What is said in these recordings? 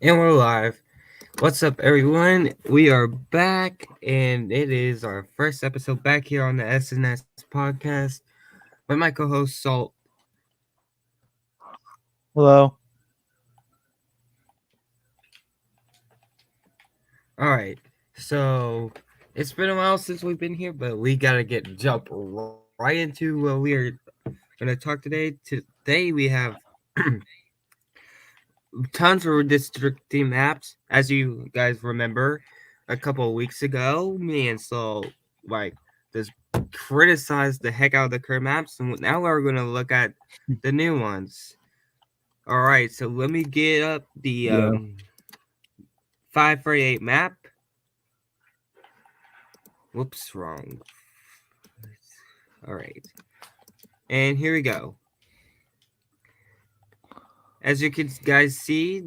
And we're live. What's up, everyone? We are back, and it is our first episode back here on the S&S Podcast with my co-host Salt. Hello. All right, so it's been a while since we've been here, but we gotta jump right into what we are gonna talk today. Today we have tons of redistricting maps. As you guys remember, a couple of weeks ago, me and Salt like just criticized the heck out of the current maps, and now we're going to look at the new ones. All right, so let me get up the Yeah. 548 map. Whoops, wrong. All right, and here we go. As you can guys see,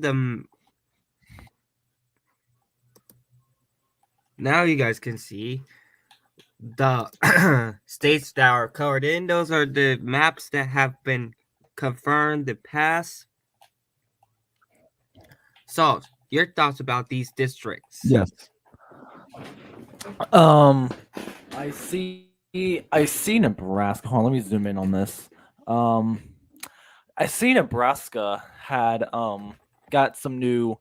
now you guys can see the states that are colored in. Those are the maps that have been confirmed to pass. Salt, your thoughts about these districts? Yes. Um, I see Nebraska. Hold on, let me zoom in on this. Um, I see Nebraska had got some new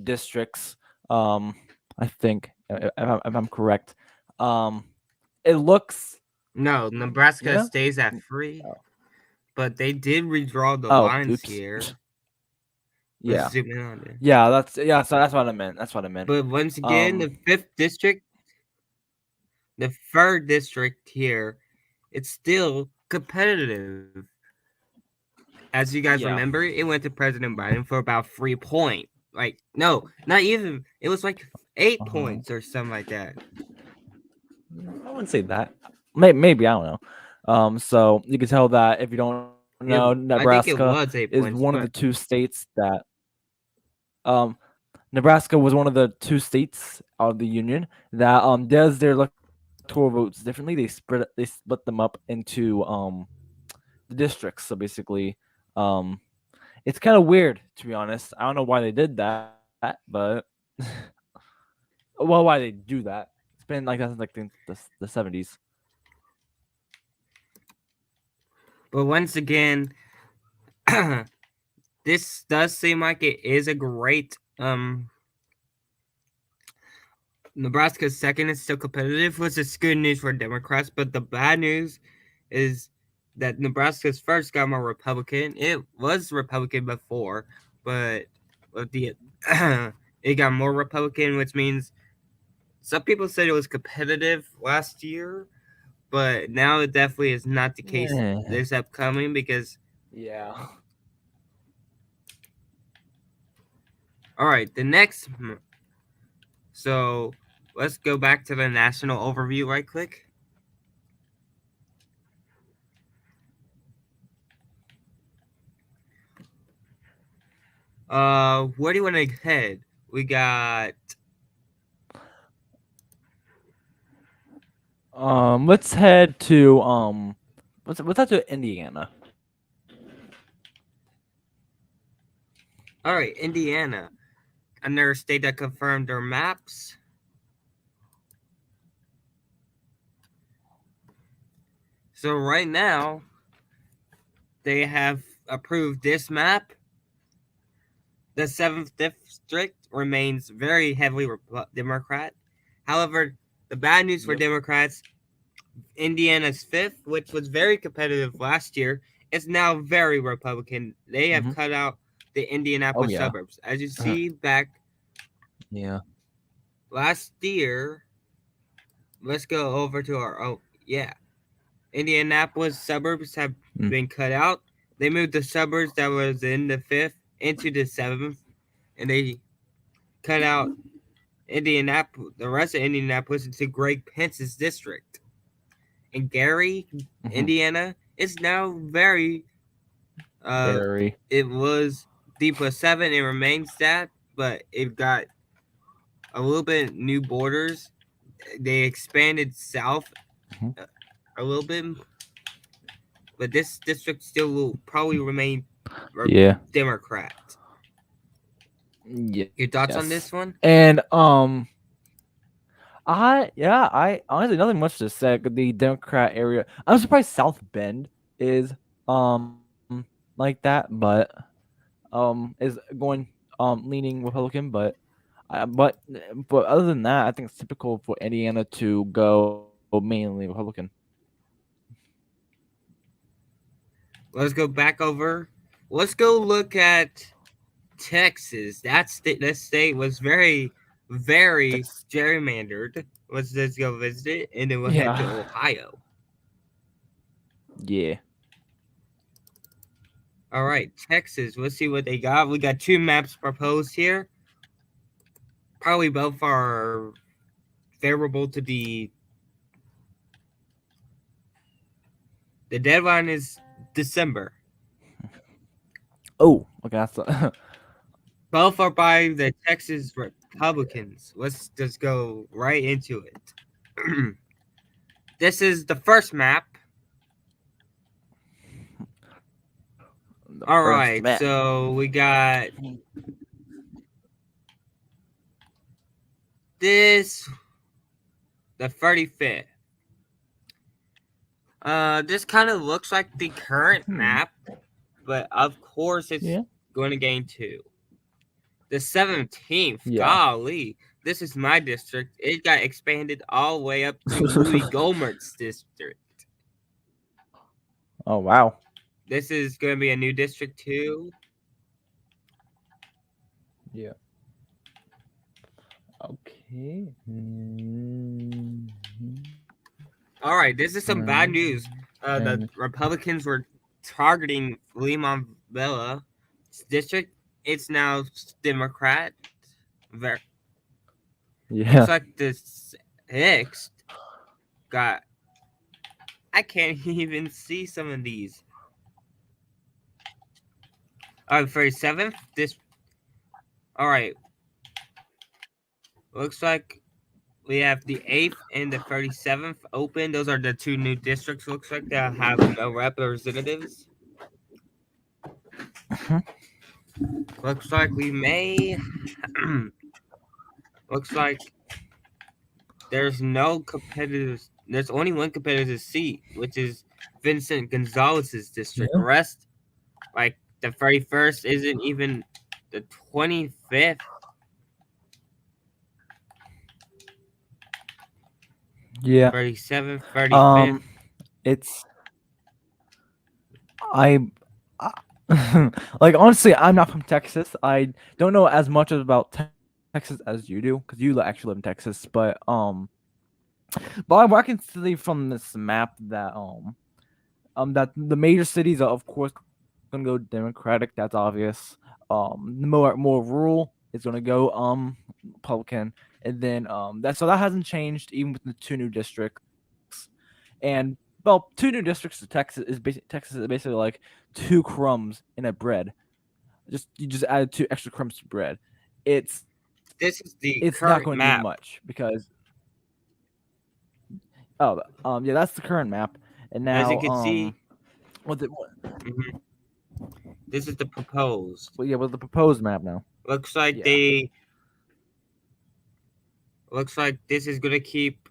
districts. I think if I'm correct. Um, it looks No, Nebraska yeah. stays at free, Oh, but they did redraw the oh, lines oops. here. Let's Yeah. zoom in on it. Yeah. So that's what I meant. That's what I meant. But once again, Um, the fifth district, the third district here, it's still competitive. As you guys yeah. remember, it went to President Biden for about 3 points. Like, no, not even. It was like 8 points or something like that. I wouldn't say that. Maybe I don't know. So you can tell that if you don't know, I think it Nebraska was is 8 points, one of the but two states that um Nebraska was one of the two states of the union that does their electoral votes differently. They split them up into the districts. So basically, um it's kind of weird to be honest. I don't know why they did that, but well, why they do that. It's been like that since like the 70s. once again, this does seem like it is a great Nebraska's second is still competitive, which is good news for Democrats. But the bad news is that Nebraska's first got more Republican. It was Republican before, but with the it got more Republican, which means some people said it was competitive last year, but now it definitely is not the case Yeah. this upcoming because Yeah. all right, the next so let's go back to the national overview right quick. Where do you want to head? We got Let's head to let's head to Indiana. all right, Indiana, another state that confirmed their maps. So right now they have approved this map. The seventh district remains very heavily Democrat. However, the bad news for Yep. Democrats, Indiana's fifth, which was very competitive last year, is now very Republican. They have Mm-hmm. cut out the Oh Indianapolis yeah. suburbs. As you see back Yeah. last year, let's go over to our yeah. Indianapolis suburbs have Mm. been cut out. They moved the suburbs that was in the fifth into the seventh, and they cut out Indianapolis, the rest of Indianapolis into Greg Pence's district. And Gary, Mm-hmm. Indiana, is now very Very. it was D+7, it remains that, but it got a little bit new borders. They expanded south Mm-hmm. a little bit, but this district still will probably remain Yeah. Democrat. Your thoughts on Yes. this one? And I honestly nothing much to say. The Democrat area, I'm surprised South Bend is like that, but is going leaning Republican, but other than that, I think it's typical for Indiana to go mainly Republican. Let's go back over. Let's go look at Texas. That state was very Texas. gerrymandered. Let's go visit it, and then we'll head to Yeah. Ohio. Yeah. All right, Texas. Let's see what they got. We got two maps proposed here. Probably both are favorable to the deadline is December. Oh, okay. Both are by the Texas Republicans. Let's just go right into it. This is the first map. the All first right, map. so we got this, the 35th. This kind of looks like the current map, but of course it's Yeah. going to gain two. The 17th, Yeah. golly, this is my district. It got expanded all the way up to Louis Gohmert's district. Oh wow. This is going to be a new district too. Yeah. Okay. Mm-hmm. All right, this is some bad news. The Republicans were targeting Limon Villa district. It's now Democrat. Yeah. Looks like the 6th got. I can't even see some of these. 37th. This. All right. Looks like we have the 8th and the 37th open. Those are the two new districts. Looks like they have no representatives. Looks like we may. Looks like there's no competitive. There's only one competitive seat, which is Vincent Gonzalez's district. The Yeah. rest, like the 31st, isn't even the 25th. Yeah. 37th, 35th. It's I, like honestly, I'm not from Texas. I don't know as much about Texas as you do because you actually live in Texas. But I can see from this map that the major cities are of course gonna go Democratic. That's obvious. The more rural is gonna go Republican, and then that hasn't changed even with the two new districts. And well, two new districts to Texas is basically like two crumbs in a bread. You just added two extra crumbs to bread. It's This is the it's not current going to do map. much because yeah, that's the current map. And As you now can see, what this is the proposed. well, yeah, with the proposed map now. Looks like Yeah. they. Looks like this is gonna keep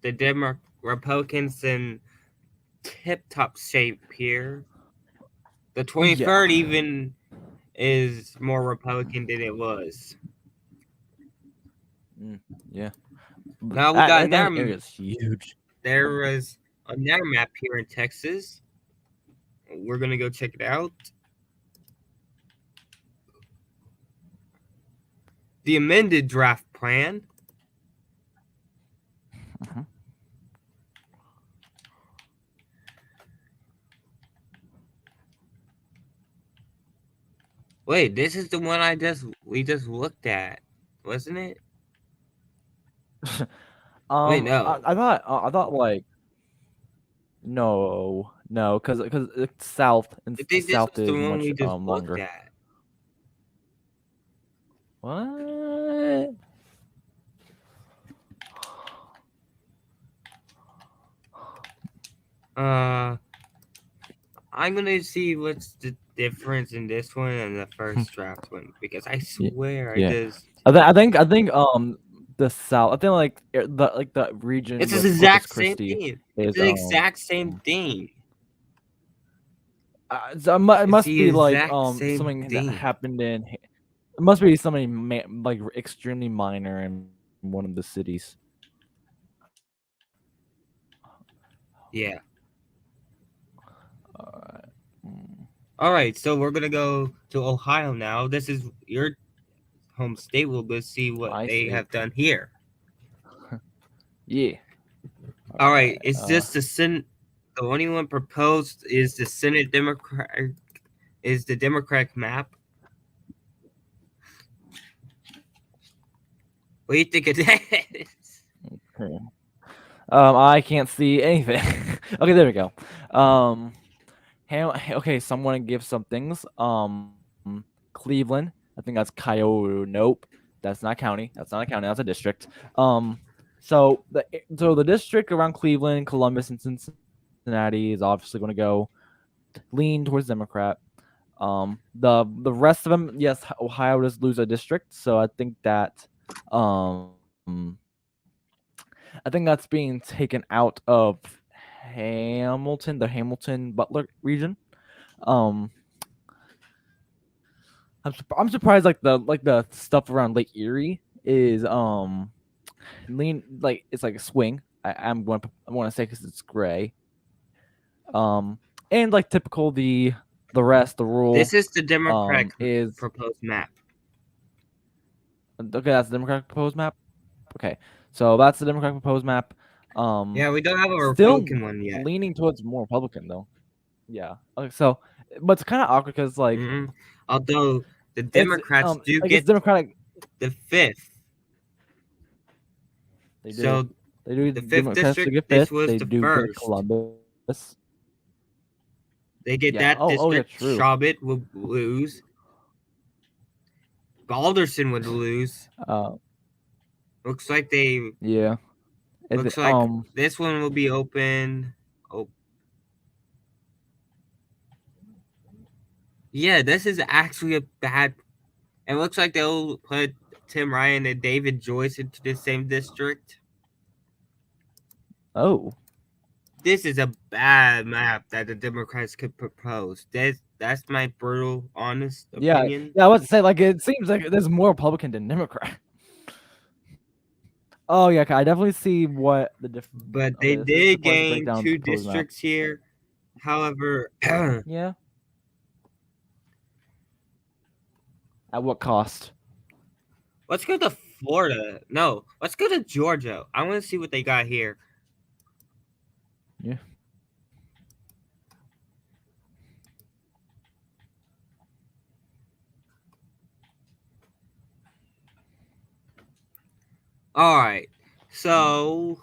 the Republicans in tip-top shape here. The 23rd Yeah. even is more Republican than it was. Yeah. Now we got That another. area is huge. There is another map here in Texas. We're gonna go check it out. The amended draft plan. Mhm. Wait, this is the one we just looked at, wasn't it? Wait, no. I thought like no, because it's south and I think this south was the is one much we just looked longer. at. What? Uh, I'm gonna see what's the difference in this one and the first draft one because I Yeah. swear I Yeah. just I think the South. I think the region it's the with Corpus exact same Christi thing. It's is the exact same thing. so it It's must the be like exact same something that thing. happened in it must be something like extremely minor in one of the cities. Yeah. Alright. Mm, All right, so we're gonna go to Ohio now. This is your home state. We'll go see what my they state. have done here. Yeah. All Alright. right, is this the Senate? The only one proposed is the Senate Democrat. Is the Democratic map? What do you think of that? Okay. I can't see anything. Okay, there we go. Um, okay, someone give some things. Cleveland. I think that's Kyoto. Nope, that's not county. That's not a county. That's a district. So the district around Cleveland, Columbus, and Cincinnati is obviously going to go lean towards Democrat. The rest of them, yes, Ohio does lose a district, so um I think that's being taken out of Hamilton, the Hamilton Butler region. Um, I'm surprised like the stuff around Lake Erie is lean like it's like a swing. I want to say because it's gray. And like typical the rest the rule This is the Democratic is proposed map. okay. That's the Democratic proposed map. Okay, so that's the Democratic proposed map. Yeah, we don't have a Still Republican one yet. leaning towards more Republican though. Yeah. Okay, so but it's kind of awkward because like Although the it's Democrats do like it's get Democratic. the fifth. They do. So They do. the fifth Democrats do district, get this fifth. was They the do get first. Columbus. They get Yeah. that Oh, yeah, district. true. Shabbat will lose. Balderson would lose. Uh, Looks like they. yeah. Looks like this one will be open. Oh, yeah, this is actually a bad. It looks like they'll put Tim Ryan and David Joyce into the same district. Oh. This is a bad map that the Democrats could propose. That's my brutal, honest Yeah. opinion. Yeah. I was to say like it seems like there's more Republican than Democrat. Oh yeah. Okay, I definitely see what the difference. But they Okay, this is did part of the gain breakdown of the two proposed map. districts here. However, Yeah. At what cost? let's go to Florida. No, let's go to Georgia. I want to see what they got here. Yeah. All right. So,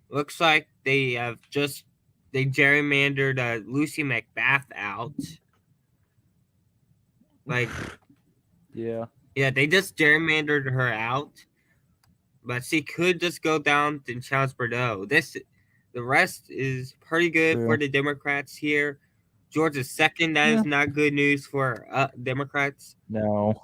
looks like they gerrymandered Lucy McBath out. Like, Yeah. yeah, they just gerrymandered her out, but she could just go down to Charles Bordeaux. The rest is pretty good for True. the Democrats here. Georgia's second. That Yeah. is not good news for Democrats. No.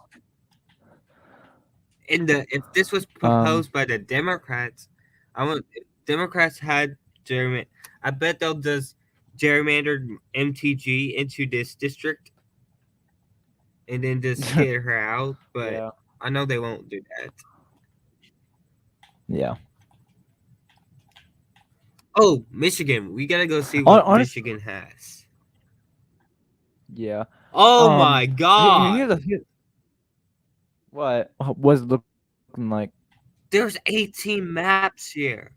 If this was proposed by the Democrats, if Democrats had gerrymander. I bet they'll just gerrymander MTG into this district and then just get her out. But Yeah. I know they won't do that. Yeah. Oh, Michigan. We gotta go see what Michigan has. Yeah. Oh my god. What was it looking like? There's 18 maps here.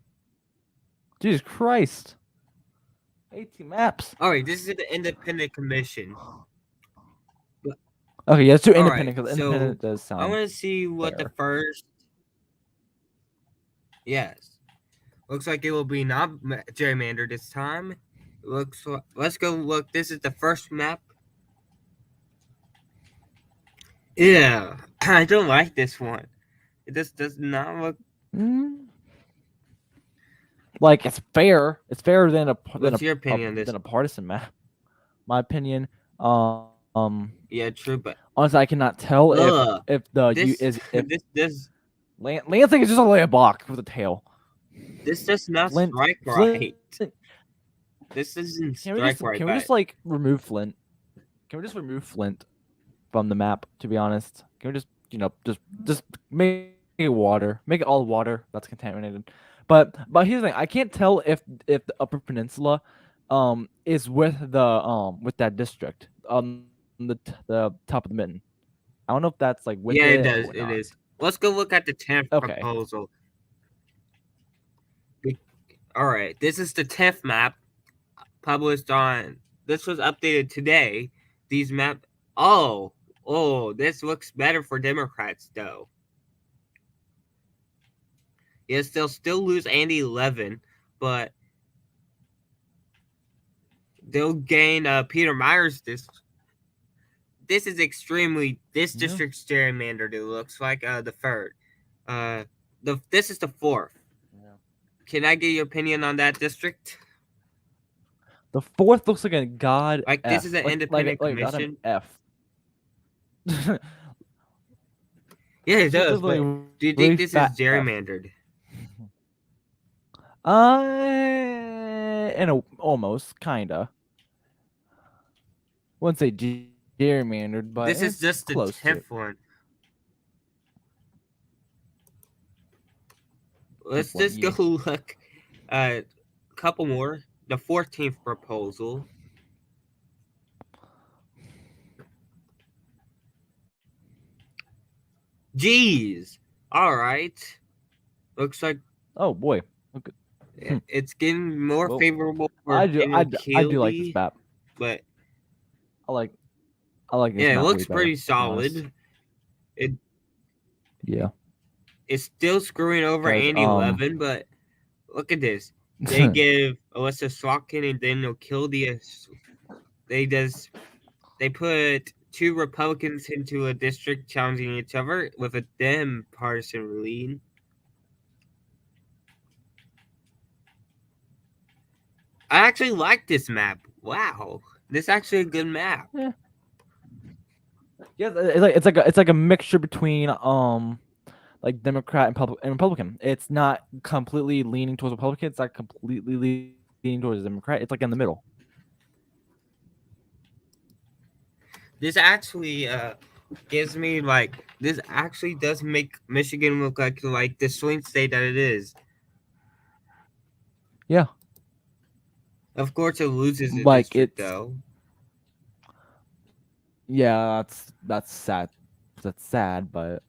Jesus Christ. 18 maps. Alright, this is the independent commission. Okay, yeah, it's too independent because so independent does sound. I want to see what fair. the first. Yes. Looks like it will be not gerrymandered this time. Let's go look. This is the first map. Yeah, I don't like this one. It just does not look. Mm. Like it's fair. It's fairer than What's your opinion on this? than a partisan map. My opinion. Yeah, true, but Honestly, I cannot tell ugh, if the you this is if this Lansing is just a lay block with a tail. this does not Flint, strike Flint. right. This doesn't Can we strike just right, can we just but like remove Flint? Can we just remove Flint from the map? To be honest, can we just just make it water, make it all water that's contaminated? But here's the thing: I can't tell if the Upper Peninsula, is with that district the top of the mitten. I don't know if that's like with yeah, it it or does. It not. is. Let's go look at the 10th Okay. proposal. All right, this is the 10th map published on. This was updated today. These map. Oh, this looks better for Democrats though. Yes, they'll still lose Andy 11, but they'll gain Peter Myers. This is extremely this Yeah. district's gerrymandered. It looks like the third. This is the fourth. Yeah. Can I get your opinion on that district? The fourth looks like a god Like this is F, an independent like a goddamn commission. F. Yeah, it It's just does. like But do you really think this is fat F. gerrymandered? And almost kinda. Wouldn't say gerrymandered, but This is it's just the close to it. 10th one. Let's One, just go yeah. look a couple more. The 14th proposal. Jeez. All right. Looks like Oh boy. Okay. it's getting more Well, favorable for Daniel I do like this Keeley, map. but I like I like this yeah, it map way looks better, pretty to be honest. solid. It Yeah. it's still screwing over Because Andy 11, but look at this. They give Alyssa Slotkin and Daniel Kildee. They put two Republicans into a district challenging each other with a Dem partisan lead. I actually like this map. Wow, this is actually a good map. Yeah, it's like a mixture between like Democrat and Republican. It's not completely leaning towards Republican. It's not completely leaning towards Democrat. It's like in the middle. This actually gives me like this actually does make Michigan look like the swing state that it is. Yeah, Of course, it loses the like district it's though. yeah, that's sad. That's sad, but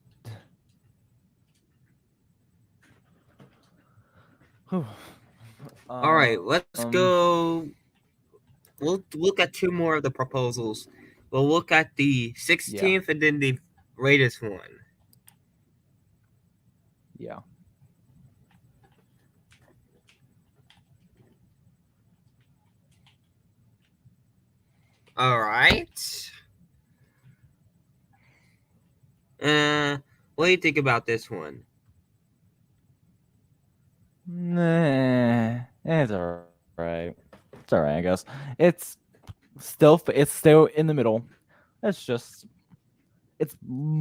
All right, let's um, go. We'll look at two more of the proposals. We'll look at the yeah, 16th and then the latest one. yeah. All right. What do you think about this one? Nah, it's alright. It's alright, I guess. It's still in the middle. It's just it's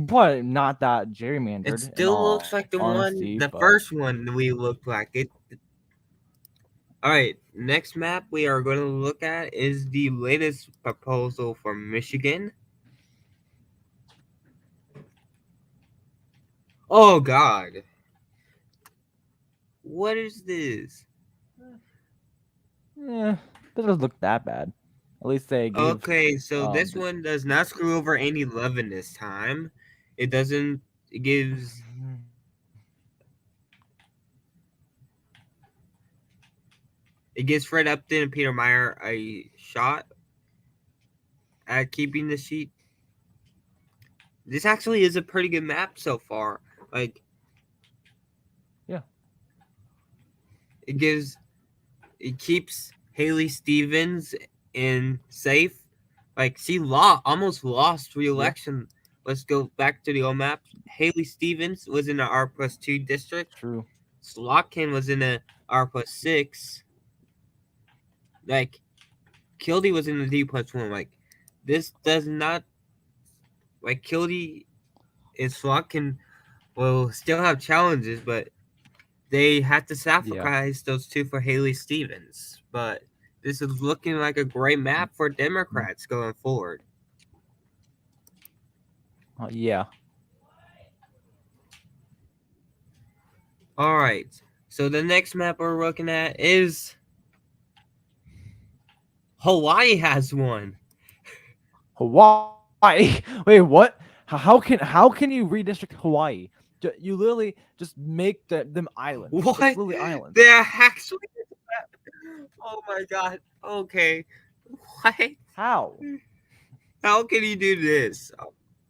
probably not that gerrymandered. It In still all looks like honesty, the but first one we looked like it. All right, next map we are going to look at is the latest proposal from Michigan. Oh God, what is this? yeah, it doesn't look that bad. At least they gave Okay, so this the, one does not screw over Andy Levin this time. It doesn't. It gives. It gives Fred Upton and Peter Meyer a shot at keeping the seat. This actually is a pretty good map so far. Like, yeah, it keeps Haley Stevens in safe. Like, she almost lost yeah, re-election. Let's go back to the old map. Haley Stevens was in the R+2 district. true. Slotkin was in a R+6. Like Kildy was in the D+1. Like this does not like Kildy and Slotkin will still have challenges, but they had to Yeah. sacrifice those two for Haley Stevens. But this is looking like a great map for Democrats going forward. Yeah. All right. So the next map we're looking at is Hawaii has one. Hawaii. Wait, what? How can you redistrict Hawaii? You literally just make them islands. What? It's literally islands. They're actually. Oh my god. Okay. What? How? How can you do this?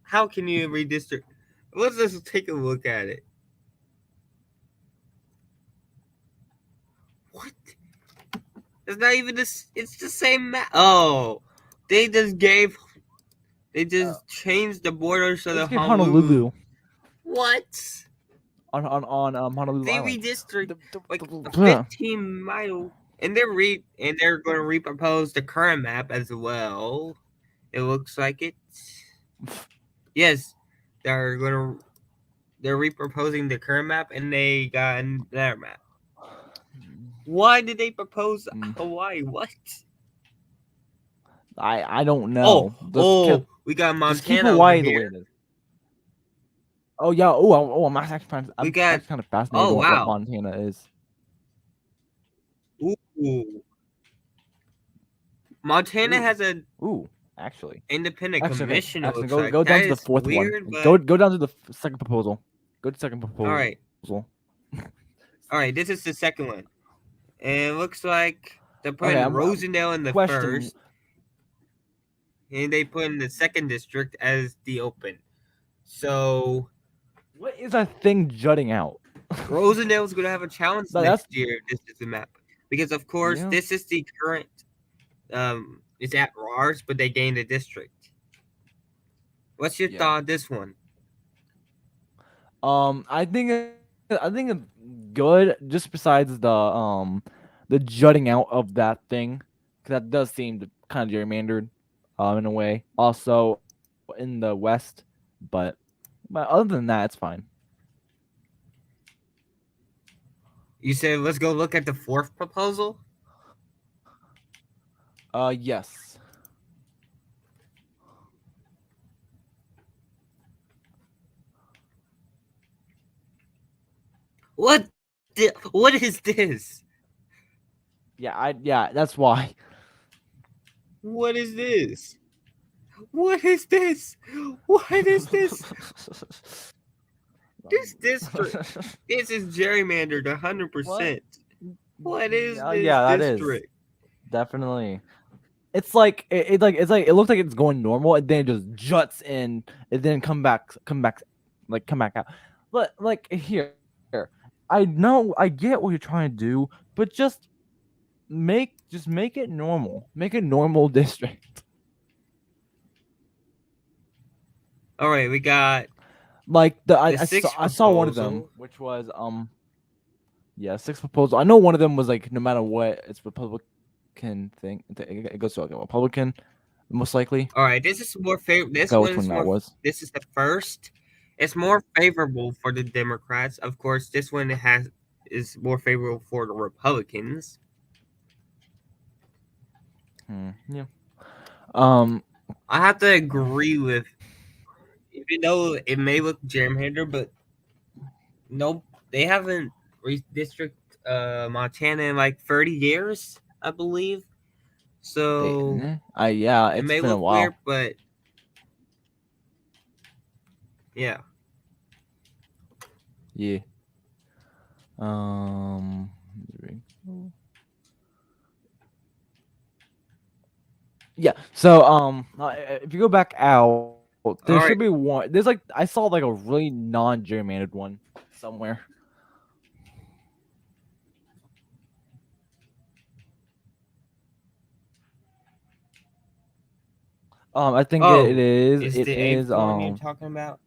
How can you redistrict? Let's just take a look at it. What? It's not even this. It's the same map. Oh, they just gave. They just changed the borders to the Let's give Honolulu. Honolulu What? on Honolulu They Island. redistrict like a 15-mile, and they're going to repropose the current map as well. It looks like it. Yes, they're reproposing the current map, and they got another map. Why did they propose Hawaii? What? I don't know. We got Montana just keep Hawaii over the here. way it is. Oh yeah. I'm actually kind of fascinated with what Montana is. Ooh. Montana has a actually independent commission. Actually, It looks go like. down That to the is fourth weird, one. but... Go down to the second proposal. Go to second proposal. All right. All right. This is the second one, and it looks like they're putting Rosendale in the first, and they put in the second district as the open. So, what is that thing jutting out? Rosendale's going to have a challenge next year. This is the map because, of course, this is the current. It's at RARS, but they gained a district. What's your thought on this one? I think it's good. Just besides the jutting out of that thing, because that does seem to kind of gerrymandered, in a way. Also, in the West, but other than that, it's fine. You said let's go look at the fourth proposal? Yes. What is this? Yeah, that's why. What is this? What is this? What is this? This district. This is gerrymandered 100%. What is this district? Is. Definitely. It's like it looks like it's going normal, and then it just juts in, and then come back out. But like here, I know I get what you're trying to do, but just make it normal. Make a normal district. All right, we got like I saw one of them, which was sixth proposal. I know one of them was like no matter what, it's Republican thing. It goes to like a Republican, most likely. All right, this is more favorable. This is the first. It's more favorable for the Democrats. Of course, this one is more favorable for the Republicans. Yeah. I have to agree with, even though it may look gerrymandered, but nope, they haven't redistricted Montana in like 30 years, I believe. So it may look weird, but yeah. Yeah. Yeah. So if you go back out, there should be one. There's like I saw like a really non-gerrymandered one somewhere. I think it is. It is. One you're talking about?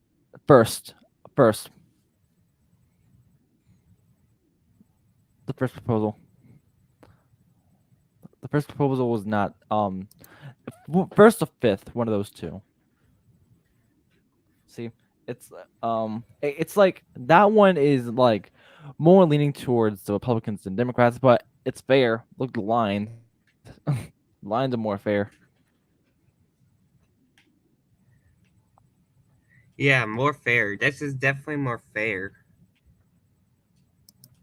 First. first proposal? The first proposal was not first or fifth, one of those two. See, it's like that one is like more leaning towards the Republicans than Democrats, but it's fair. Look at the lines. Lines are more fair. Yeah, more fair. This is definitely more fair.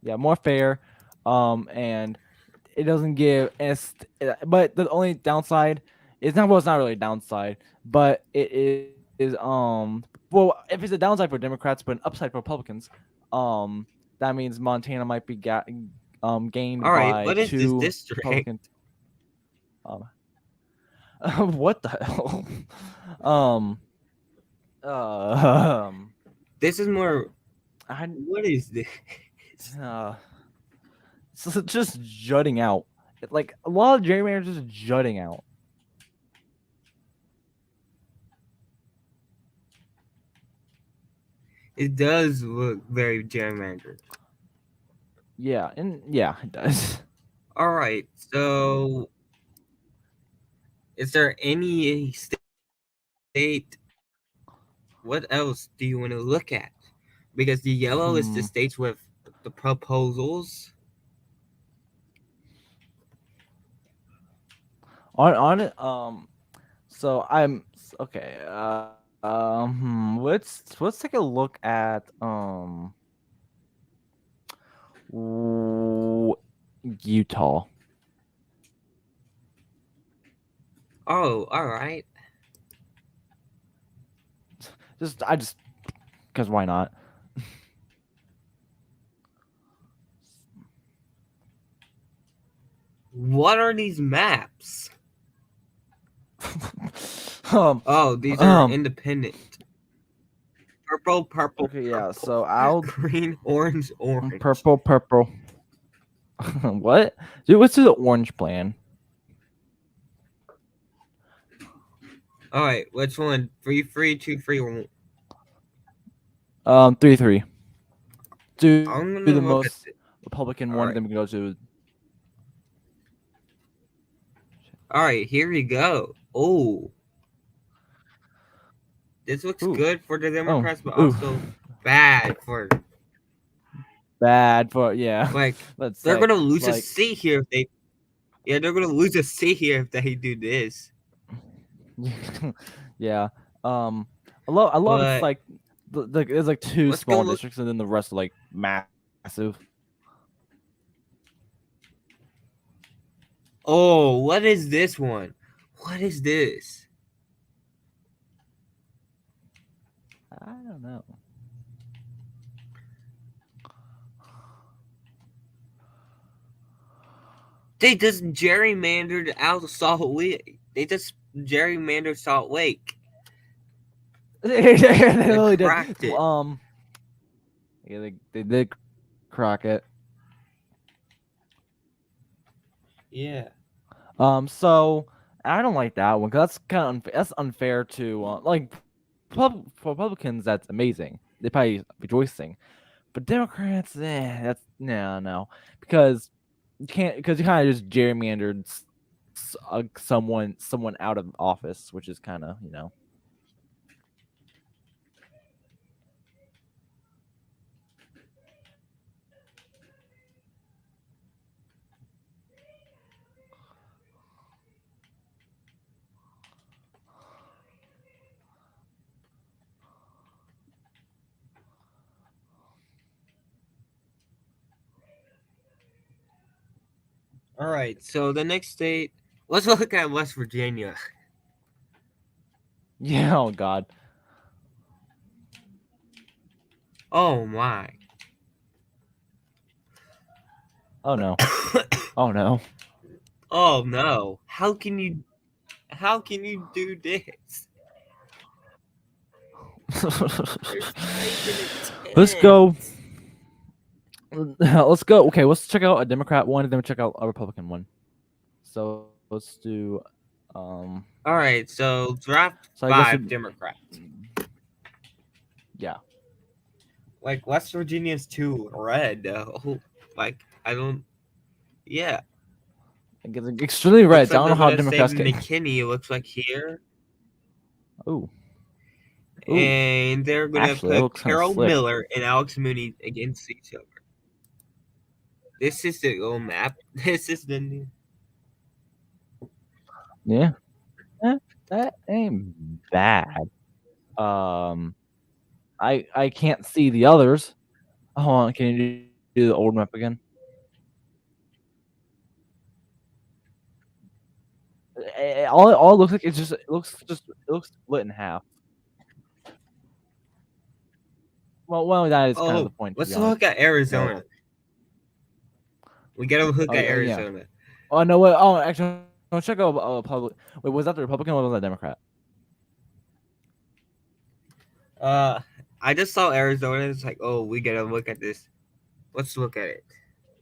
Yeah, more fair. And it doesn't give but the only downside is not well, it's not really a downside, but it is well, if it's a downside for Democrats but an upside for Republicans, that means Montana might be gained All right, by what is this two district? Republican. Um, what the hell? Um, um, This is more. I, What is this? uh, it's just jutting out. Like a lot of gerrymanders just jutting out. It does look very gerrymandered. Yeah, and yeah, it does. All right, so is there any state? What else do you want to look at? Because the yellow is the states with the proposals. On it. So I'm okay. Let's take a look at Utah. Oh, all right. Just because why not? What are these maps? Oh, these are independent. Purple, purple, Okay, purple. yeah. So I'll Green, orange, orange. purple. What? Dude, let's do the orange plan. All right, which one? 3-3, 2-3. 3-3. Do I'm the gonna look most at it. Republican All one, right. then we can go to. All right, here we go. Oh, this looks good for the Democrats, but also bad for. Bad for Like Let's they're say gonna lose a like seat here if they. Yeah, they're gonna lose a seat here if they do this. yeah. A lot of it's But like there's like two let's go small look. districts and then the rest are like massive. Oh, what is this one? What is this? I don't know. They just gerrymandered out of Salt Lake. They just gerrymandered Salt Lake. They really did. Cracked it. Yeah, they did crack it. Yeah. So I don't like that one because that's kind of that's unfair to like for Republicans. That's amazing. They probably rejoicing, but Democrats, that's no, because you can't because you kind of just gerrymandered someone out of office, which is kind of All right. So the next state, let's look at West Virginia. Yeah. Oh God. Oh my. Oh no. Oh no. Oh no. How can you do this? Let's go. Let's go. Okay, let's check out a Democrat one, and then we check out a Republican one. So let's do. All right. So draft So I guess 5 Democrats. Yeah. Like West Virginia's too red though. Like I don't. Yeah, Like, it's extremely red. looks So I like don't know they're how gonna save Democrats can. McKinney. It looks like here, Ooh, ooh. and they're gonna Actually, that put looks kind of Carol slick. Miller and Alex Mooney against each other. This is the old map. This is the new. Yeah, that ain't bad. Um, I can't see the others. Hold on, can you do the old map again? All it looks like it looks split in half. Well, that is kind of the Oh, point, to be let's honest. look at So, Arizona. We gotta look oh at yeah. Arizona. Oh no, wait. Oh, actually, no, check out public. Wait, was that the Republican or was that Democrat? Uh, I just saw Arizona. It's like, oh, we gotta look at this. Let's look at it.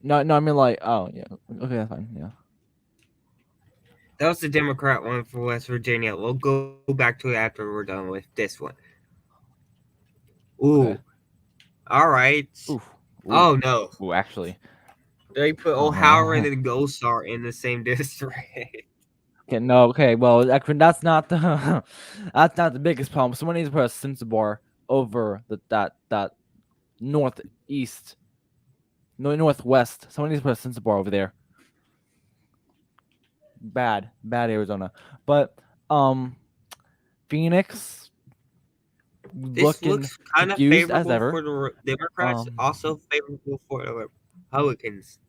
No, no, I mean like, oh yeah, okay, that's fine. Yeah. That was the Democrat one for West Virginia. We'll go back to it after we're done with this one. Ooh, Okay. all right. Oof. Ooh. Oh no, Ooh. Actually. they put O'Halloran and Gosar in the same district. Okay. No. Okay. Well, actually, that's not the that's not the biggest problem. Someone needs to put a sensor bar over that northeast, no northwest. Someone needs to put a sensor bar over there. Bad Arizona. But Phoenix This looking looks kind of confused as favorable ever. for the Democrats, also favorable for the Republicans.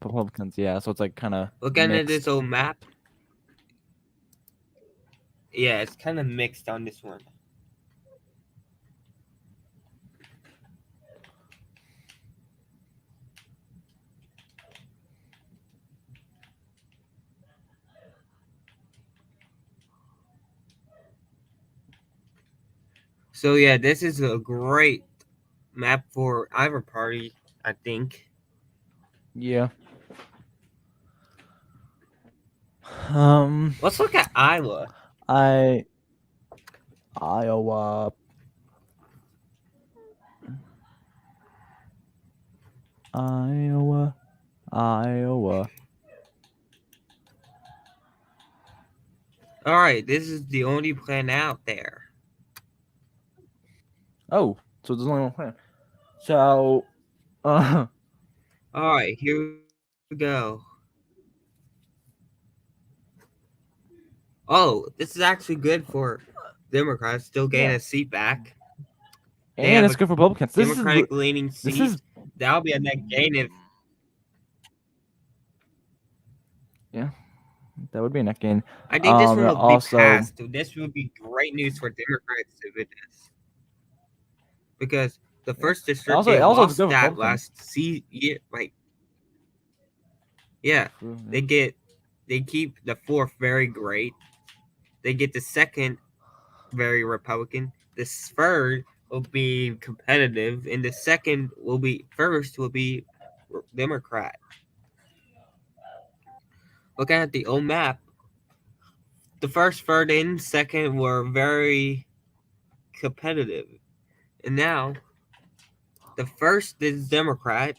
Republicans, yeah. So it's like kind of Looking at this mixed. old map, yeah, it's kind of mixed on this one. So yeah, this is a great map for either party, I think. Yeah. Um, Let's look at Iowa. I Iowa, Iowa, Iowa. All right, this is the only plan out there. Oh, so there's only one plan. So, uh, All right, here we go. Oh, this is actually good for Democrats. Still gain a yeah, seat back. They and have it's a good for Republicans. Democratic leaning This seat. is That'll be a net gain if yeah, that would be a neck gain. I think this one will be Also, passed. This will be great news for Democrats if it is. Because the yeah, first district it they also it's good lost for that Republicans. last year. Like, yeah, True, yeah. they keep the fourth very great. They get the second very Republican. The third will be competitive, and the second will be first will be Democrat. Looking at the old map, the first, third, and second were very competitive, and now the first is Democrat,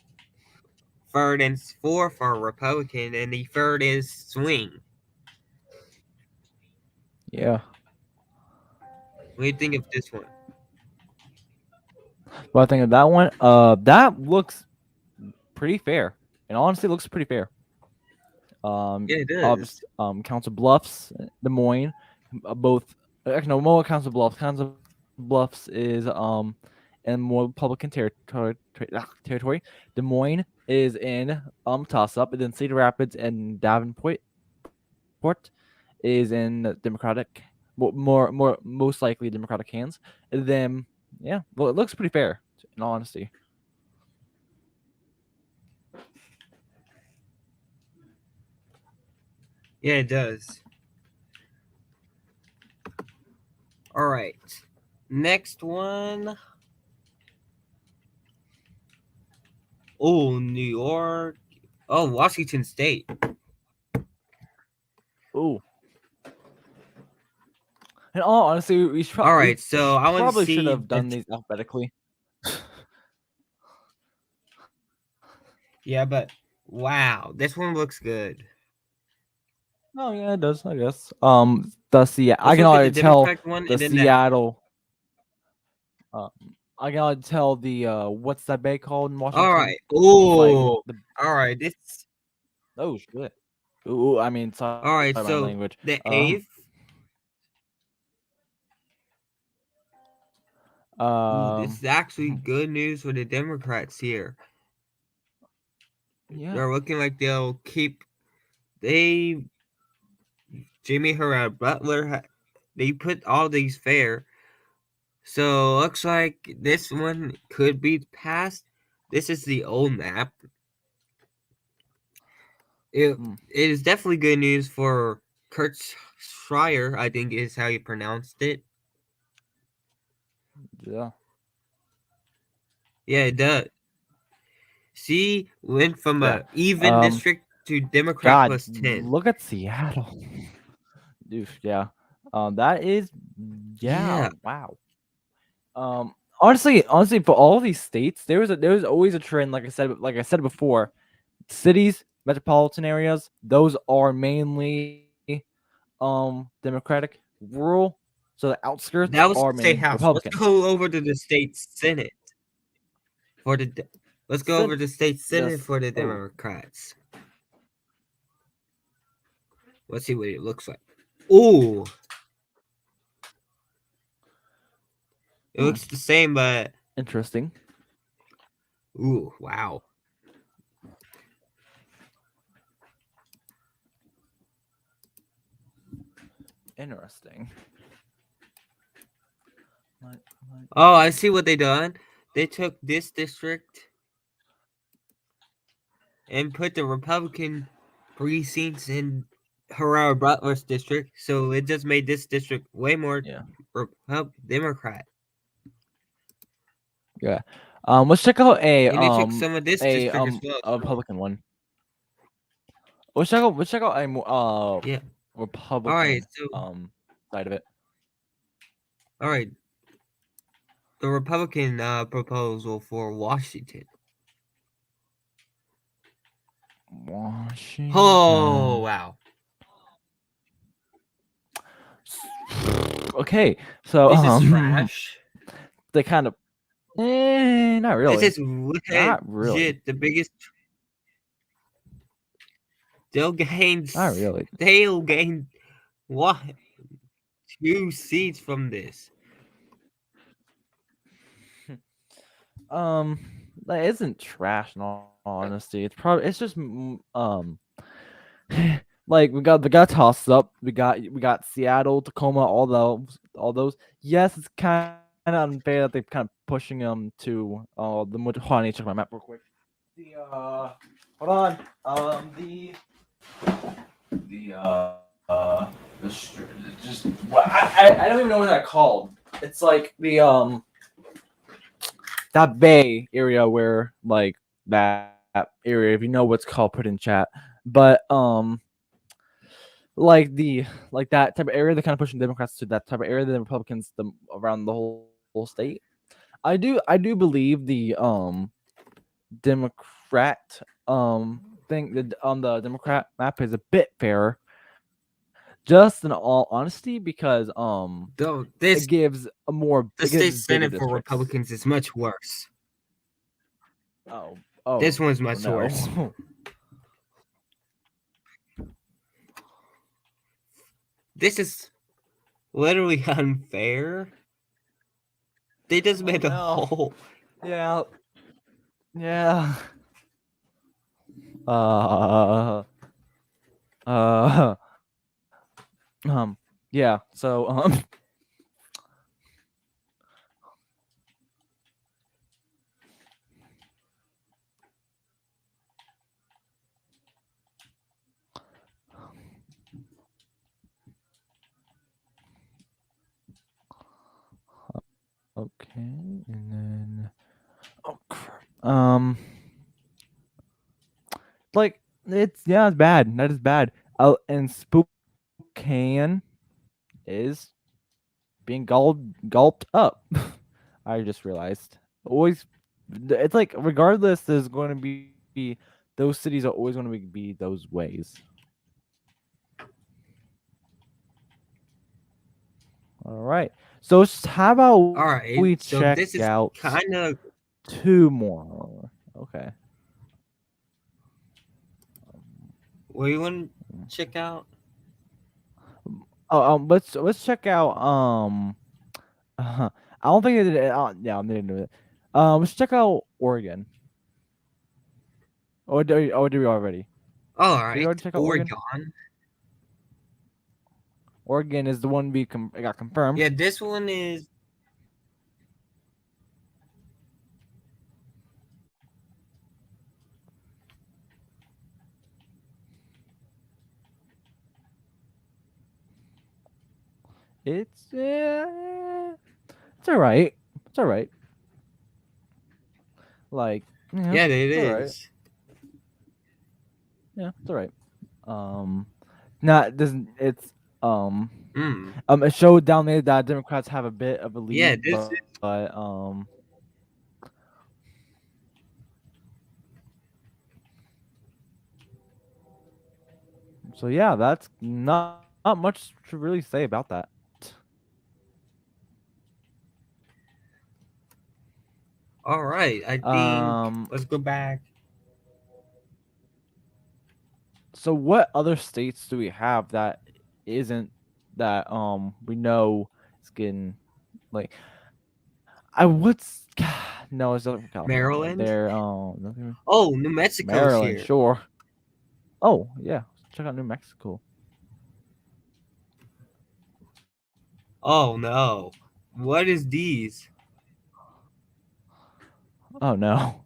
third and fourth are Republican, and the third is swing. Yeah. What do you think of this one? But I think of that one, that looks pretty fair. And honestly, looks pretty fair. Yeah, it is. Council Bluffs, Des Moines, both. Actually, no, more Council Bluffs. Council Bluffs is in more Republican territory. Des Moines is in toss up, and then Cedar Rapids and Davenport Port is in Democratic, more most likely Democratic hands. And then yeah, well, it looks pretty fair in all honesty. Yeah, it does. All right. Next one. Oh, New York. Oh, Washington State. Ooh. In all honesty, All we right, so I want to probably should see have the done these alphabetically. Yeah, but wow, this one looks good. Oh yeah, it does. I guess. I Let's can look at the already tell Democratic one the and then the Seattle. Uh, I can already tell the what's that bay called in all Washington? right. It's like Oh, the all right. This oh shit. Ooh, I mean, sorry all my right. language. So the eighth. Ooh, this Um, is actually good news for the Democrats here. yeah. They're looking like they'll keep. They Jimmy Herrera Butler. They put all these fair. So looks like this one could be passed. This is the old map. It Hmm, it is definitely good news for Kurt Schreier, I think is how you pronounced it. yeah. Yeah, it does. See, went from Yeah. a even Um, district to Democrat God, plus 10. look at Seattle. Dude, yeah. That is, yeah. Yeah, Wow. Honestly, for all these states, there was always a trend. Like I said before, cities, metropolitan areas, those are mainly Democratic. Rural, so the outskirts that was are the state mainly house. Let's Republican. go over to the state senate for the. Let's go over Sen- to state senate this for the oh Democrats. Let's see what it looks like. Ooh, it hmm, looks the same, but interesting. ooh, wow. Interesting. Like, Oh, I see what they done. They took this district and put the Republican precincts in Herrera Butler's district, so it just made this district way more yeah, Democrat. yeah. Let's check out And they took some of this district as well. a So Republican one. Let's check out yeah. All right. Republican So side of it. all right, the Republican proposal for Washington. Oh Washington. wow, Okay, so this is trash. they kind of not This really, is not really, legit the biggest. They'll gain. not really. They'll gain what 2 seats from this. Um, that isn't trash in all honesty. It's just like we got tossed up. We got Seattle, Tacoma, all those. Yes, it's kind of unfair that they're kind of pushing them to the hold on, I need to check my map real quick. The hold on. The just I don't even know what that called. It's like the that bay area where like that area, if you know what's called, put in chat. But like that type of area, they're kind of pushing Democrats to that type of area, the Republicans around the whole state. I do believe the Democrat thing on the Democrat map is a bit fairer, just in all honesty, because Though it gives the state bigger senate for districts. Republicans is much worse. Oh, This oh one's much no. worse. This is literally unfair. They just Oh made a no. whole. Yeah. Yeah. Uh. Uh. Yeah. So. Okay. And then. Oh crap. Like it's bad. That is bad. And Spokane is being gulped up. I just realized. Always, it's like regardless, there's going to be those cities are always going to be those ways. All right. So how about we All right, check so this out is kind of. 2 more? Okay. What do you want to check out? Oh, let's check out I don't think it. Yeah, I'm gonna do it. Let's check out Oregon. Or did we already? All Did we right, already check out Oregon? Oregon. Oregon is the one we got confirmed. Yeah, this one is. It's all right. It's all right. Like Yeah, it it's all right. is. Yeah, it's all right. Um, not doesn't it's Hmm. it showed down there that Democrats have a bit of a Yeah, lead, this is. but so yeah, that's not much to really say about that. All right, I think. Um, Let's go back. so what other states do we have that isn't that we know is getting like I what's no, it's not from California. Maryland. They're Oh, New Mexico's Maryland, here. sure. Oh yeah, check out New Mexico. Oh no. What is these? Oh no.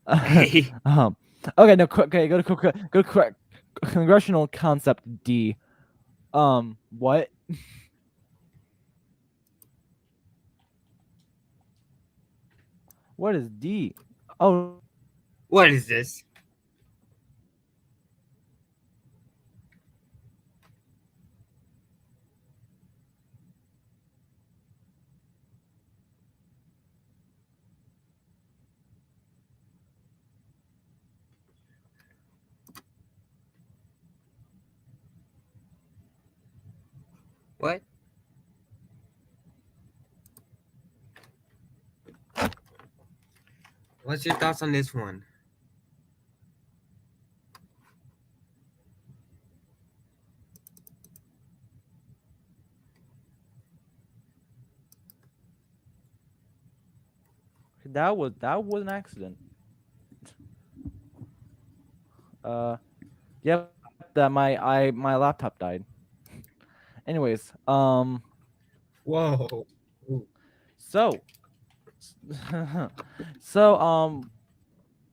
Hey. Okay, no, okay, go to congressional concept D. What? What is D? Oh, What is this? What? What's your thoughts on this one? that was an accident. Yep, that my laptop died. Anyways, Whoa. so so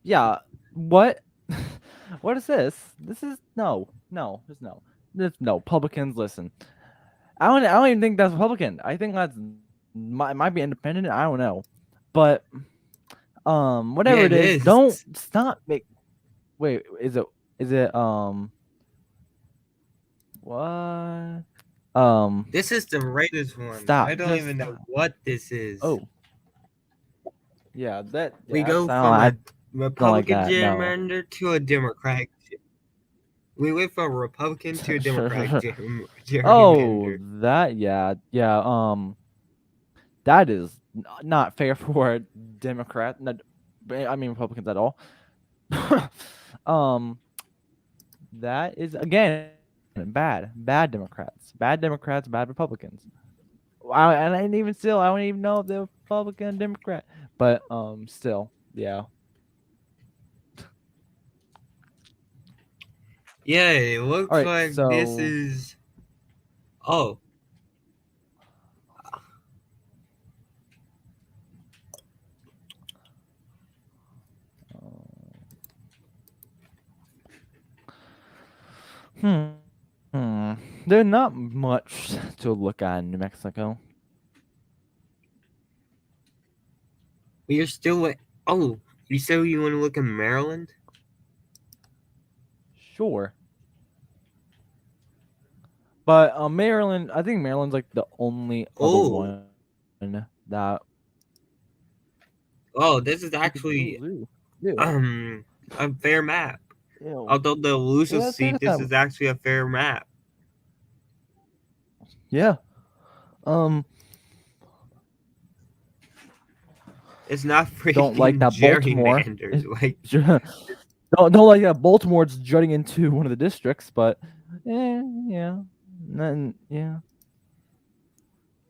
yeah, what what is this? This is there's no Republicans. Listen, I don't even think that's Republican. I think that's might be independent. I don't know, but Yeah, whatever it it is, is. don't stop. Wait, is it what This is the greatest one. stop? I don't even know what this is. Oh yeah, We that's go I from a don't like Republican that. No. gerrymander to a Democratic. We went from a Republican to a Democratic Oh, gerrymander. that yeah. That is not fair for a Democrat. I mean Republicans at all. um, that is again bad Democrats, bad Republicans. And even still, I don't even know if they're Republican or Democrat, but still, yeah. Yeah, it All looks right, like this so is. Oh, hmm, there's not much to look at in New Mexico. we are still. Oh, you said you want to look at Maryland? Sure. But Maryland, I think Maryland's like the only other Oh, one that oh, this is we could actually do. Ew. a fair map. Ew. Although the elusive Yeah, it's seat, kind this of is actually a fair map. yeah. Um, It's not don't like freaking that Baltimore. gerrymandered. Like, Don't like that Baltimore's jutting into one of the districts, but yeah, nothing, yeah.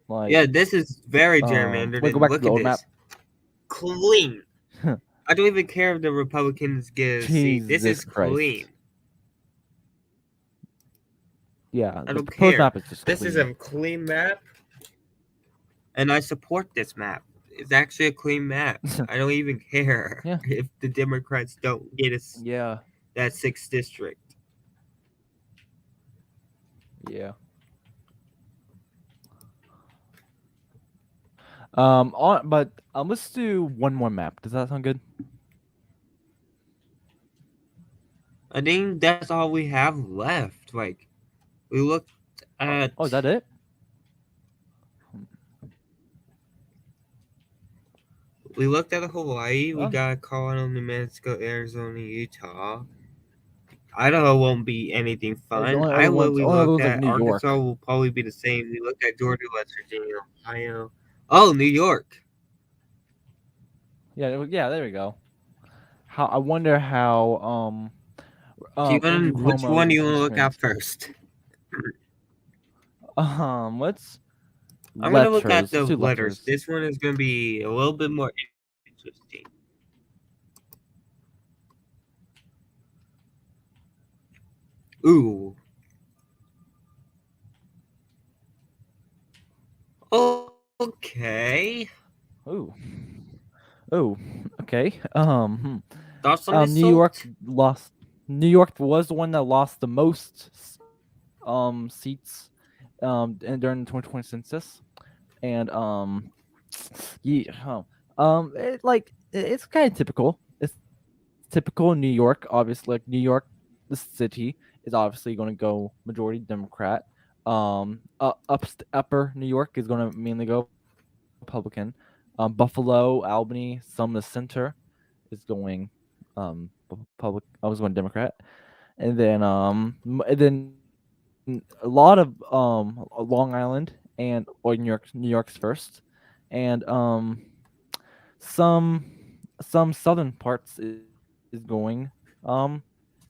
Like, yeah, this is very gerrymandered. wait, go And back to look the at old map. this. Clean. I don't even care if the Republicans get a seat. This Jesus is clean. Christ. Yeah, I the don't proposed care. map is just This is clean. a clean map, and I support this map. It's actually a clean map. I don't even care Yeah, if the Democrats don't get us yeah, that 6th district. yeah. But let's do one more map. Does that sound good? I think that's all we have left. Like, we looked at Oh, is that it? Hawaii. We Well, got Colorado, New Mexico, Arizona, Utah. Idaho won't be anything the fun. only other Iowa, ones, we only other looked ones like at. New Arkansas York. will probably be the same. We looked at Georgia, West Virginia, Ohio. Oh, New York. Yeah. There we go. How I wonder how Andrew Which Cuomo is one do you want to look at enforcement. first? Let's I'm gonna look at letters. the Let's do letters. letters. This one is gonna be a little bit more interesting. Ooh. Okay. Ooh. Oh. Okay. Thoughts on this, New York Salt? lost. New York was the one that lost the most seats and during the 2020 census, and yeah, it's kind of typical. It's typical in New York. Obviously, like New York, the city is obviously going to go majority Democrat. Upper New York is going to mainly go Republican. Buffalo, Albany, some of the center is going public. I was going Democrat, and then a lot of Long Island and or New York's first, and some southern parts is going you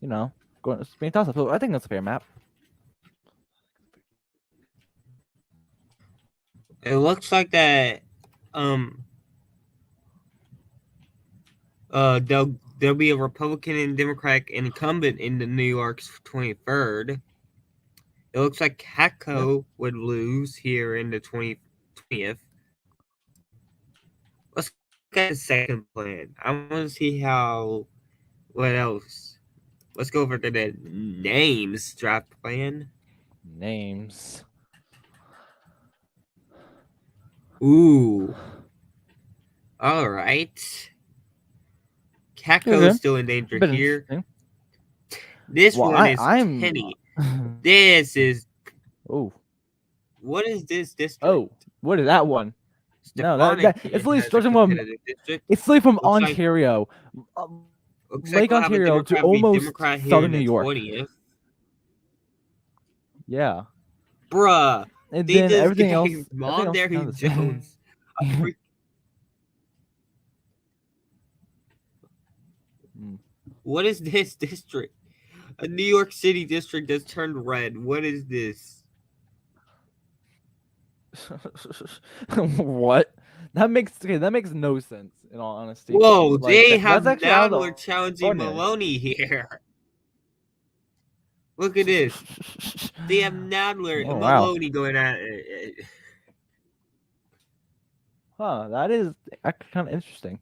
know going being tossed up. So I think that's a fair map. It looks like that. Um. There'll be a Republican and Democratic incumbent in the New York's 23rd. It looks like Yeah. Catco would lose here in the 20th. Let's look at the second plan. I want to see how. What else? Let's go over to the names draft plan. Names. Ooh. All right. Catco is Okay. still in A danger bit here. interesting. This Well, one is I'm. Kenny. This is. Oh. What is this district? Oh. What is that one? No, Stefanik it's literally has a starting from. competitive district. It's literally from Looks like Ontario, looks like Lake we'll have a Ontario to Democrat v. almost Democrat here in southern the New York. 20th. Yeah. Bruh, And they then just everything else. gave Everything else is kind Mondary of the same. Jones a freak. Mm. What is this district? A New York City district that's turned red. What is this? What? That makes no sense in all honesty. Whoa, Like they have that's actually out of Nadler the challenging ordinary. Maloney here. Look at this. They have Nadler Oh and wow. Maloney going at it. Huh, that is actually kind of interesting.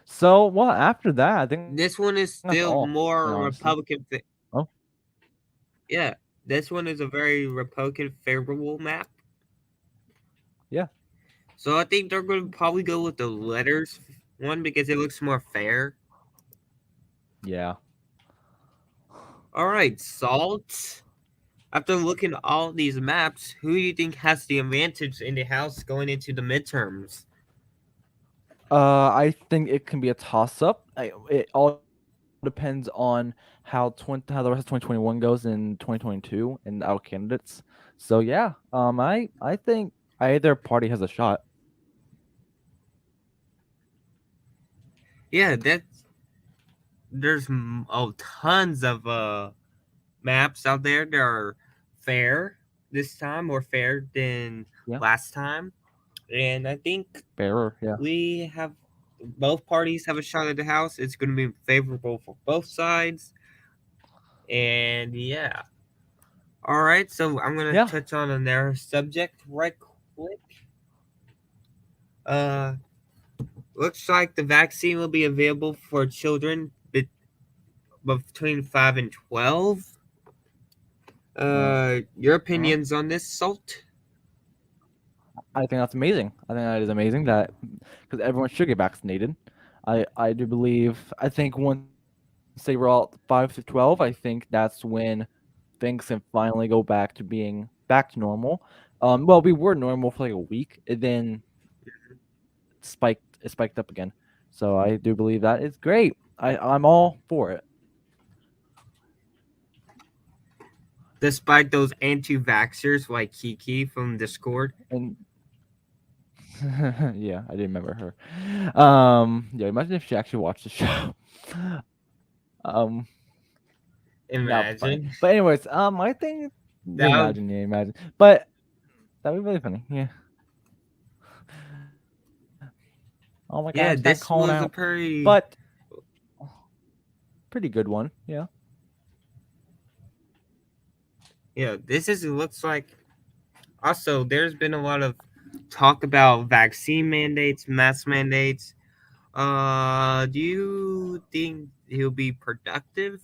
So, well, after that, I think This one is that's still all. In more honesty. Republican. Oh, Yeah, this one is a very Republican favorable map. yeah. So I think they're going to probably go with the letters one because it looks more fair. Yeah. All right, Salt. After looking at all these maps, who do you think has the advantage in the House going into the midterms? I think it can be a toss up. It all depends on how the rest of 2021 goes in 2022 and our candidates. So yeah, I think either party has a shot. Yeah, there's tons of maps out there that are fair this time, more fair than Yeah, last time, and I think fairer. Yeah, we have both parties have a shot at the House. It's going to be favorable for both sides, and yeah. All right, so I'm gonna yeah. touch on another subject right quick. Uh, Looks like the vaccine will be available for children between 5 and 12. Your Uh-huh. opinions on this, Salt? I think that's amazing. I think that is amazing that because everyone should get vaccinated. I do believe. I think once they roll out 5 to 12, I think that's when things can finally go back to being back to normal. Well, we were normal for like a week, and then it spiked up again. So I do believe that is great. I'm all for it. Despite those anti-vaxxers like Kiki from Discord, And yeah, I didn't remember her. Yeah, imagine if she actually watched the show. um, that would be funny. imagine But anyways, I think that. Would, imagine, yeah, imagine. But that'd be really funny. Yeah. Oh my gosh, that yeah, cone out. this was a But pretty. pretty good one. Yeah. Yeah, this is. It looks like. Also, there's been a lot of talk about vaccine mandates, mask mandates. Do you think he'll be productive?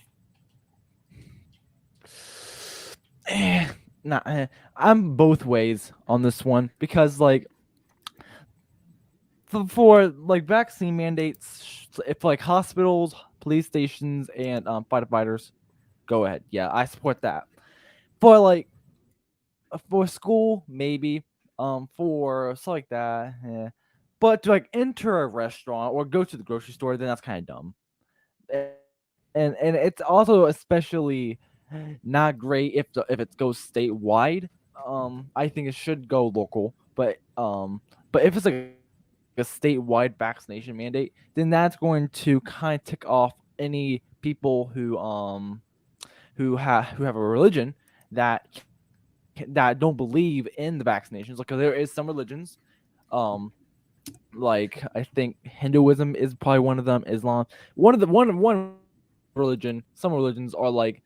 Eh, nah, I'm both ways on this one because like for like vaccine mandates, if like hospitals, police stations, and firefighters, go ahead. Yeah, I support that. For like for school, maybe. For stuff like that, but to like enter a restaurant or go to the grocery store, then that's kind of dumb. And it's also especially not great if it goes statewide. I think it should go local, but if it's like a statewide vaccination mandate, then that's going to kind of tick off any people who have a religion that don't believe in the vaccinations. Like 'cause there is some religions, um, like I think Hinduism is probably one of them. Islam, one religion. Some religions are like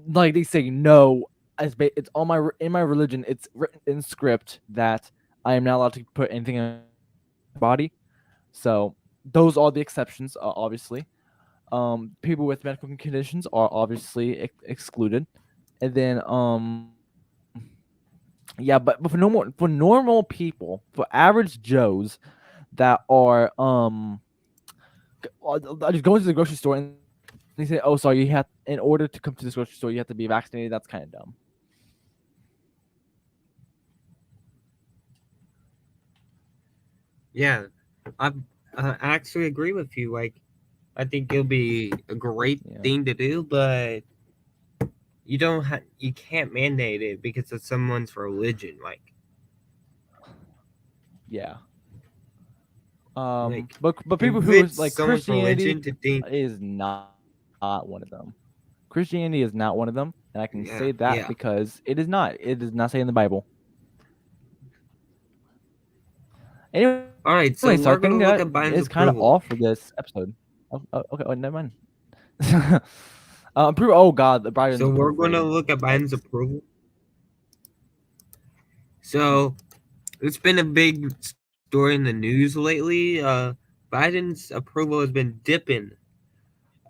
they say no. It's on in my religion. It's written in script that I am not allowed to put anything in my body. So those are the exceptions, obviously. People with medical conditions are obviously excluded, and then yeah, but for normal people, for average Joes that are just going to the grocery store and they say, "Oh, sorry, you have in order to come to this grocery store, you have to be vaccinated." That's kind of dumb. Yeah, I actually agree with you. Like, I think it'll be a great Yeah, thing to do, but you can't mandate it because of someone's religion. yeah. Like But people who is convince like someone's Christianity religion to think, is not one of them. Christianity is not one of them, and I can say that yeah, yeah. because it is not. It does not say in the Bible. Anyway, so I All think right, that so we're is gonna kind look of at off Biden's for this approval. episode. Okay. Oh, never mind. Oh God, the Biden's So approval we're rating. gonna look at Biden's Yikes. approval. So it's been a big story in the news lately. Biden's approval has been dipping.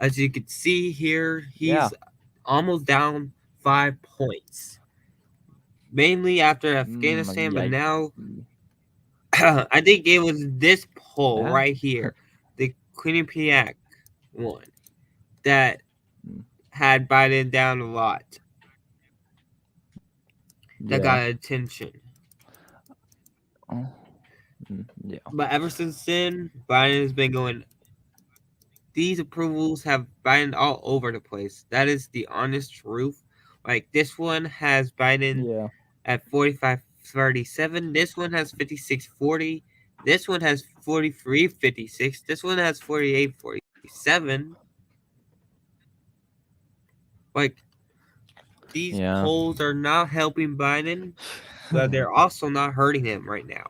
As you can see here, Yeah. he's almost down 5 points, mainly after Afghanistan. But now, Yikes. I think it was this poll Yeah. right here, the Quinnipiac one, that Mm, had Biden down a lot. that Yeah. got attention. Oh, yeah. But ever since then, Biden has been going. These approvals have Biden all over the place. That is the honest truth. Like this one has Biden Yeah. at 45-37. This one has 56-40. This one has 43-56. This one has 48-47. Like these Yeah. polls are not helping Biden, but they're also not hurting him right now.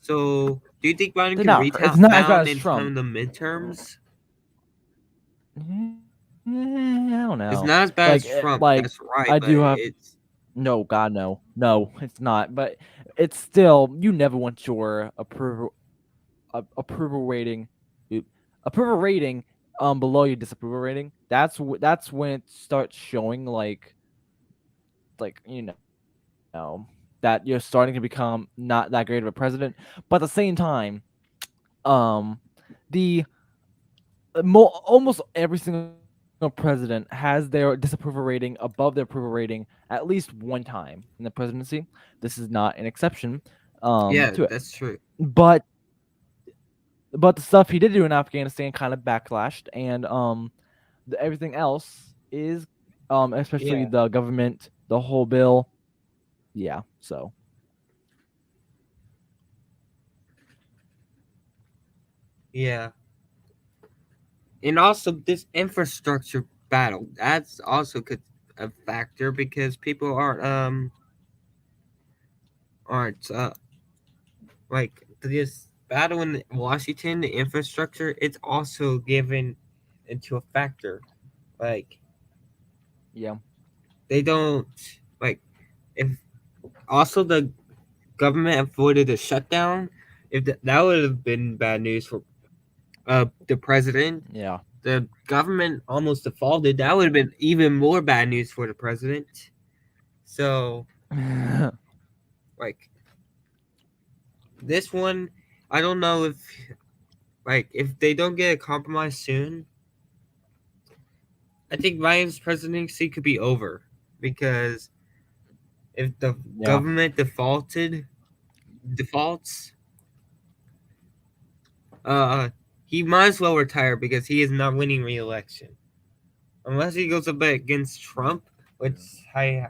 So, do you think Biden They're can not. It's not as bad rebound as in some Trump. of the midterms? I don't It's know. not as bad as Trump. Like That's right, I but do have it's no. God, no, no. It's not. But it's still. You never want your approval rating, oop, approval rating, below your disapproval rating. That's when it starts showing like that you're starting to become not that great of a president. But at the same time, um, the almost every single president has their disapproval rating above their approval rating at least one time in the presidency. This is not an exception yeah, to it. that's true. But the stuff he did do in Afghanistan kind of backlashed, and everything else is especially Yeah, the government, the whole bill. Yeah, so yeah, and also this infrastructure battle. That's also a factor because people aren't like this battle in Washington. The infrastructure it's also given into a factor. Like yeah, they don't like if also the government avoided a shutdown. If that would have been bad news for the president. yeah. The government almost defaulted. That would have been even more bad news for the president. So, like this one, I don't know if they don't get a compromise soon, I think Biden's presidency could be over because if the Yeah. government defaults, uh, he might as well retire because he is not winning re-election unless he goes up against Trump, which I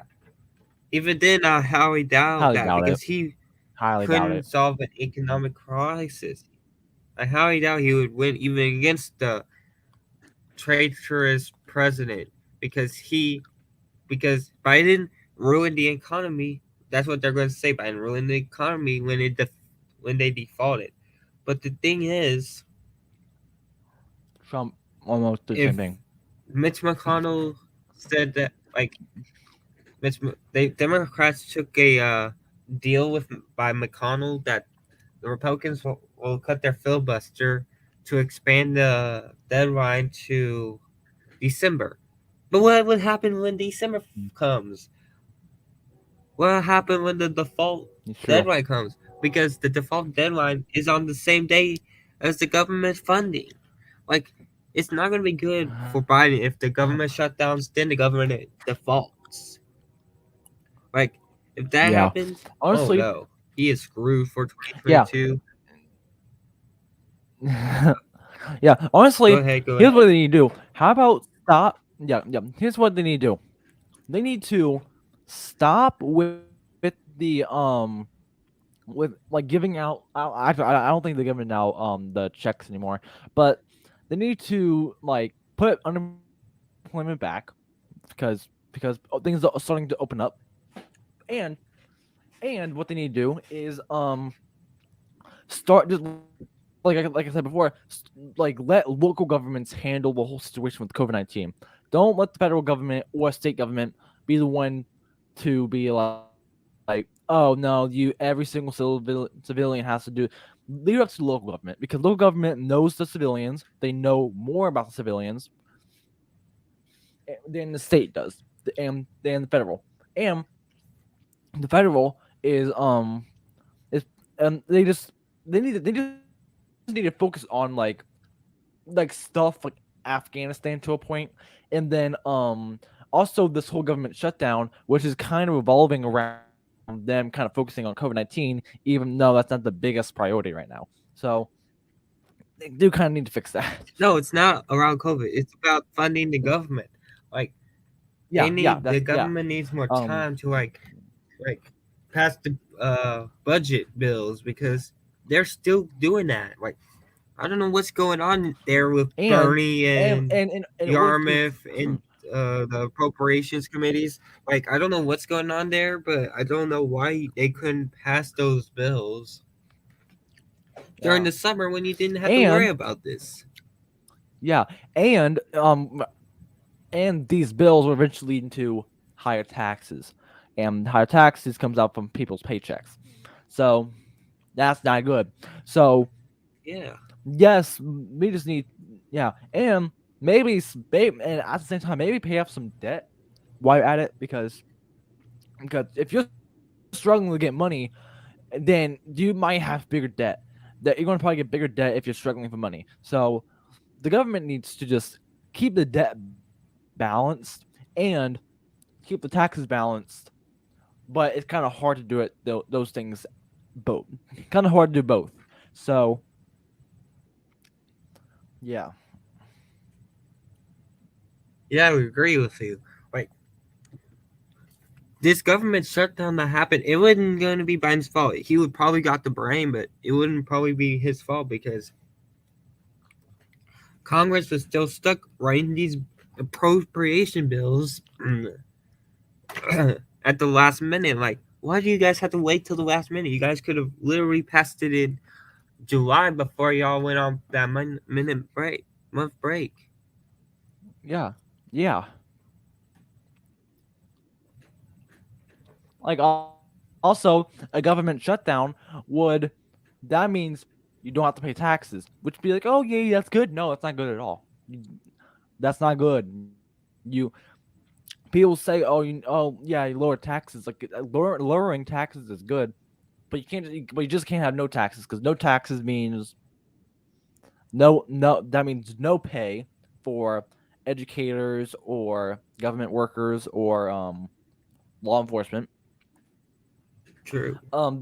even then I highly doubt Highly that doubt it. because he Highly doubt couldn't it. solve an economic crisis. I highly doubt he would win even against the traitorous president because because Biden ruined the economy. That's what they're going to say. Biden ruined the economy when they defaulted. But the thing is, Trump almost did the if same thing. Mitch McConnell said that like they Democrats took a deal with by McConnell that the Republicans will cut their filibuster to expand the deadline to December. But what would happen when December comes? What happened when the default It's true. deadline comes? Because the default deadline is on the same day as the government funding. Like, it's not going to be good for Biden if the government shutdowns, then the government defaults. Like, if that Yeah. happens, oh Honestly, no, he is screwed for yeah. 2022. Yeah. Go Honestly, ahead, go here's what ahead. they need to do. How about stop? Yeah, yeah. Here's what they need to do. They need to stop with with like giving out. I don't think they're giving out the checks anymore, but they need to like put unemployment back because things are starting to open up, and what they need to do is start just like I said before, like let local governments handle the whole situation with COVID-19. Don't let the federal government or state government be the one to be like, oh no, you every single civilian has to do. Leave it up to the local government because local government knows the civilians. They know more about the civilians than the state does, and than the federal. And the federal is they just need to focus on like stuff like Afghanistan to a point, and then also this whole government shutdown, which is kind of revolving around them kind of focusing on COVID-19, even though that's not the biggest priority right now. So they do kind of need to fix that. No, it's not around COVID. It's about funding the government. Like the Yeah. government needs more time to like pass the budget bills because they're still doing that. Like I don't know what's going on there with and Bernie and and in order to Yarmouth and the appropriations committees. Like I don't know what's going on there, but I don't know why they couldn't pass those bills during the summer when you didn't have to worry and about this. yeah, and these bills will eventually lead to higher taxes, and higher taxes comes out from people's paychecks, so that's not good. So Yeah. yes, we just need and and at the same time maybe pay off some debt while you're at it because if you're struggling to get money, then you might have bigger debt. That you're going to probably get bigger debt if you're struggling for money. So the government needs to just keep the debt balanced and keep the taxes balanced. But it's kind of hard to do it those things both. Kind of hard to do both. So yeah, Yeah, I would agree with you. Like this government shutdown that happened, it wasn't going to be Biden's fault. He would probably got the brain, but it wouldn't probably be his fault because Congress was still stuck writing these appropriation bills at the last minute. Like, why do you guys have to wait till the last minute? You guys could have literally passed it in July before y'all went on that month break. yeah. Like also a government shutdown would that means you don't have to pay taxes, which would be like, oh yeah, that's good. No, that's not good at all. That's not good. You people say, oh yeah, you lower taxes. Like lowering taxes is good, but but you just can't have no taxes because no taxes means no. That means no pay for educators or government workers or law enforcement. True. No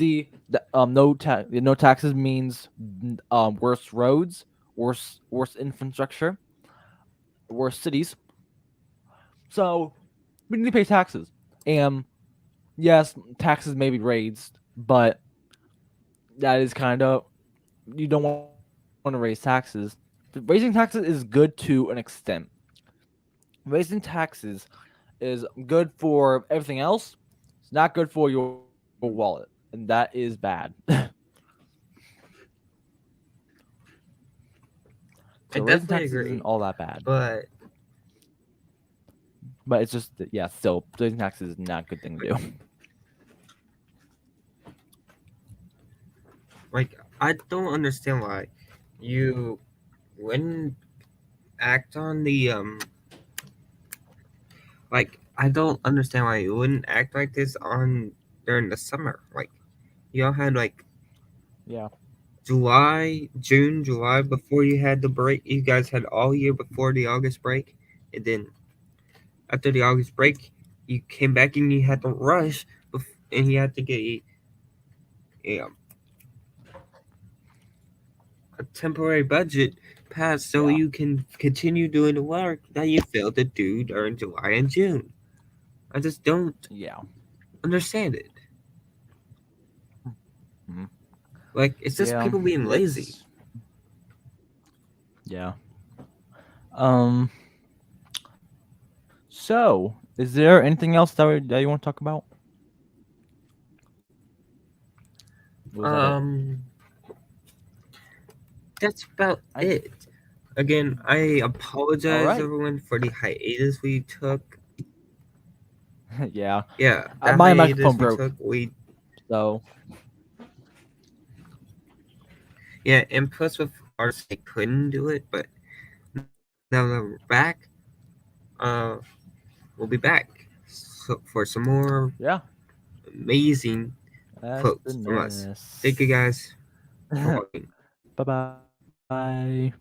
taxes means worse roads, worse infrastructure, worse cities. So we need to pay taxes. And yes, taxes may be raised, but that is kind of you don't want to raise taxes. Raising taxes is good to an extent. Raising taxes is good for everything else. It's not good for your wallet, and that is bad. So I raising definitely taxes isn't agree. all that bad, But but it's just still raising taxes is not a good thing to do. like I don't understand why you wouldn't act on the like I don't understand why you wouldn't act like this on during the summer. Like y'all had like Yeah, July before you had the break. You guys had all year before the August break, and then after the August break, you came back and you had to rush, and you had to get a, a temporary budget passed so yeah, you can continue doing the work that you failed to do during July and June. I just don't yeah, understand it. mhm. Like it's just Yeah. people being lazy. It's yeah. Um. So, is there anything else that you want to talk about? Or was that it? Um, that's about I it. Again, I all apologize right. everyone for the hiatus we took. Yeah. Yeah, that My microphone hiatus we broke, took. We so yeah, and plus with artists they couldn't do it, but now that we're back, uh, we'll be back for some more yeah. amazing quotes from us. Thank you S&S. guys for watching. Bye bye.